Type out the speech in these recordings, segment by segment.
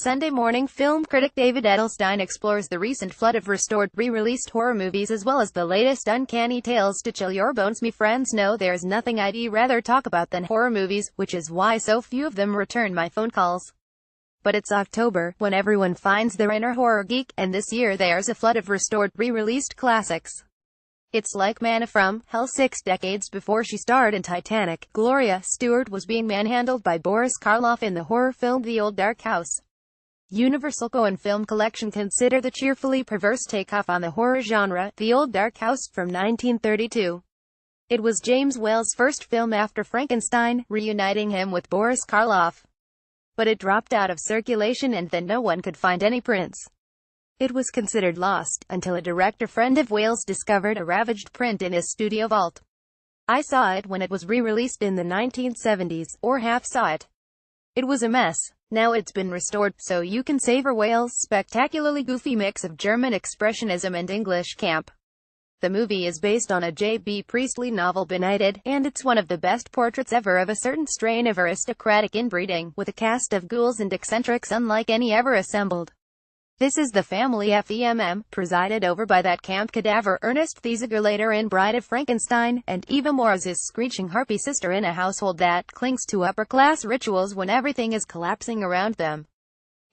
Sunday morning film critic David Edelstein explores the recent flood of restored, re-released horror movies as well as the latest uncanny tales to chill your bones. Me friends know there's nothing I'd rather talk about than horror movies, which is why so few of them return my phone calls. But it's October, when everyone finds their inner horror geek, and this year there's a flood of restored, re-released classics. It's like manna from hell. 6 decades before she starred in Titanic, Gloria Stewart was being manhandled by Boris Karloff in the horror film The Old Dark House. Universal Cohen Film Collection consider the cheerfully perverse takeoff on the horror genre, The Old Dark House, from 1932. It was James Whale's first film after Frankenstein, reuniting him with Boris Karloff. But it dropped out of circulation and then no one could find any prints. It was considered lost, until a director friend of Whale's discovered a ravaged print in his studio vault. I saw it when it was re-released in the 1970s, or half saw it. It was a mess. Now it's been restored, so you can savor Whale's spectacularly goofy mix of German expressionism and English camp. The movie is based on a J.B. Priestley novel Benighted, and it's one of the best portraits ever of a certain strain of aristocratic inbreeding, with a cast of ghouls and eccentrics unlike any ever assembled. This is the family FEMM, presided over by that camp cadaver Ernest Thesiger, later in Bride of Frankenstein, and Eva Moore as his screeching harpy sister in a household that clings to upper-class rituals when everything is collapsing around them.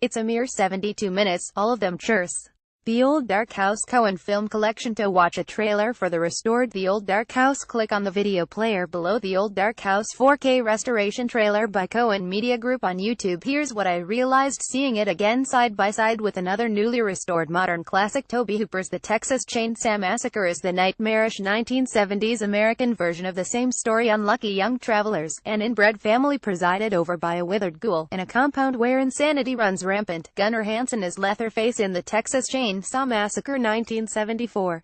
It's a mere 72 minutes, all of them churse. The Old Dark House Cohen Film Collection. To watch a trailer for the restored The Old Dark House, click on the video player below. The Old Dark House 4K restoration trailer by Cohen Media Group on YouTube. Here's what I realized seeing it again side by side with another newly restored modern classic, Tobe Hooper's The Texas Chainsaw Massacre, is the nightmarish 1970s American version of the same story. Unlucky young travelers, an inbred family presided over by a withered ghoul, in a compound where insanity runs rampant. Gunnar Hansen is Leatherface in The Texas Chainsaw Massacre 1974.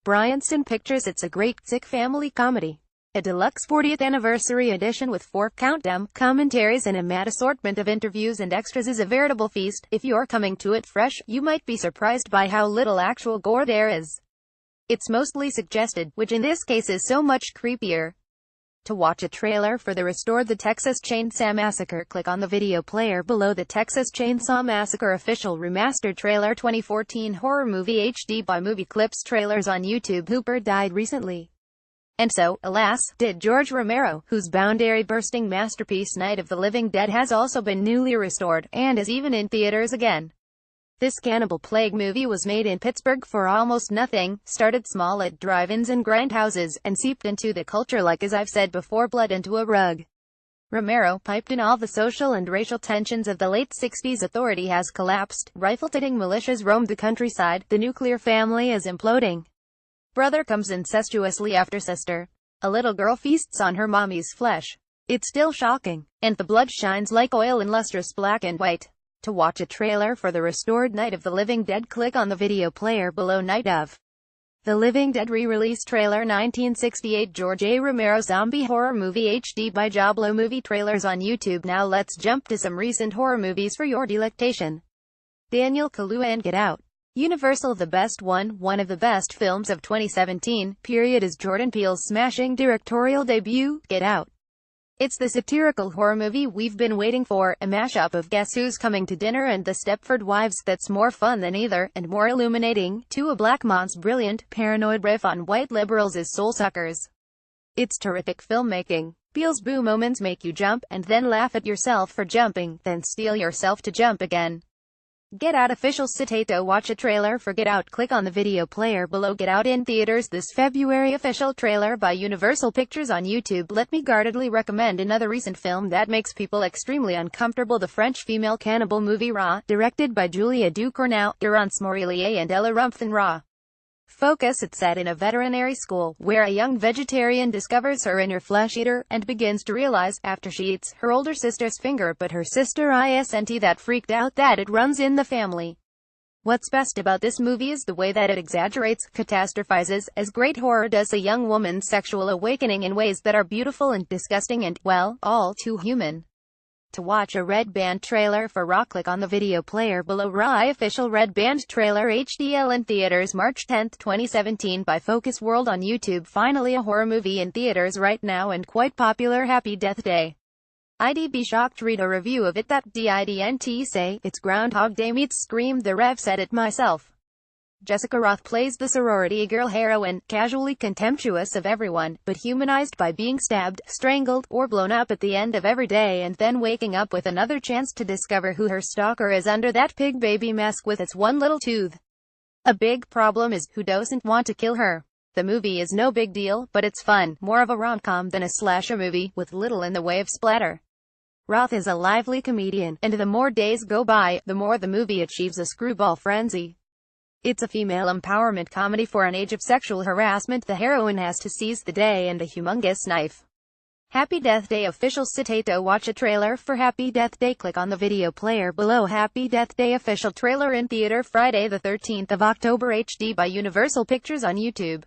Bryanston Pictures. It's a great, sick family comedy. A deluxe 40th anniversary edition with 4 countdown commentaries and a mad assortment of interviews and extras is a veritable feast. If you're coming to it fresh, you might be surprised by how little actual gore there is. It's mostly suggested, which in this case is so much creepier. To watch a trailer for the restored The Texas Chainsaw Massacre, click on the video player below. The Texas Chainsaw Massacre official remastered trailer 2014 horror movie HD by Movie Clips Trailers on YouTube. Hooper died recently. And so, alas, did George Romero, whose boundary-bursting masterpiece Night of the Living Dead has also been newly restored, and is even in theaters again. This cannibal plague movie was made in Pittsburgh for almost nothing, started small at drive-ins and grindhouses, and seeped into the culture like, as I've said before, blood into a rug. Romero piped in all the social and racial tensions of the late 60s. Authority has collapsed, rifle-toting militias roam the countryside, the nuclear family is imploding. Brother comes incestuously after sister. A little girl feasts on her mommy's flesh. It's still shocking, and the blood shines like oil in lustrous black and white. To watch a trailer for the restored Night of the Living Dead, click on the video player below. Night of the Living Dead re-release trailer 1968 George A. Romero zombie horror movie HD by Jablo Movie Trailers on YouTube. Now let's jump to some recent horror movies for your delectation. Daniel Kaluuya and Get Out. Universal. The best one of the best films of 2017, period, is Jordan Peele's smashing directorial debut, Get Out. It's the satirical horror movie we've been waiting for, a mashup of Guess Who's Coming to Dinner and The Stepford Wives that's more fun than either, and more illuminating, to a black mont's brilliant, paranoid riff on white liberals as soul suckers. It's terrific filmmaking. Peele's boo moments make you jump, and then laugh at yourself for jumping, then steel yourself to jump again. Get Out official citate. To watch a trailer for Get Out, click on the video player below. Get Out in theaters this February. Official trailer by Universal Pictures on YouTube. Let me guardedly recommend another recent film that makes people extremely uncomfortable, the French female cannibal movie Raw, directed by Julia Ducournau, Laurence Morelier and Ella Rumpf. Raw focus. It's set in a veterinary school, where a young vegetarian discovers her inner flesh-eater, and begins to realize, after she eats her older sister's finger but her sister isn't that freaked out, that it runs in the family. What's best about this movie is the way that it exaggerates, catastrophizes, as great horror does, a young woman's sexual awakening in ways that are beautiful and disgusting and, well, all too human. To watch a Red Band trailer for Raw, click on the video player below. Raw official Red Band trailer HDL in theaters March 10, 2017 by Focus World on YouTube. Finally a horror movie in theaters right now, and quite popular. Happy Death Day. I'd be shocked read a review of it that didn't say, "It's Groundhog Day meets Scream, the rev said it myself." Jessica Roth plays the sorority girl heroine, casually contemptuous of everyone, but humanized by being stabbed, strangled, or blown up at the end of every day and then waking up with another chance to discover who her stalker is under that pig baby mask with its one little tooth. A big problem is, who doesn't want to kill her? The movie is no big deal, but it's fun, more of a rom-com than a slasher movie, with little in the way of splatter. Roth is a lively comedian, and the more days go by, the more the movie achieves a screwball frenzy. It's a female empowerment comedy for an age of sexual harassment. The heroine has to seize the day and a humongous knife. Happy Death Day official citate. To watch a trailer for Happy Death Day, click on the video player below. Happy Death Day official trailer in theater Friday the 13th of October HD by Universal Pictures on YouTube.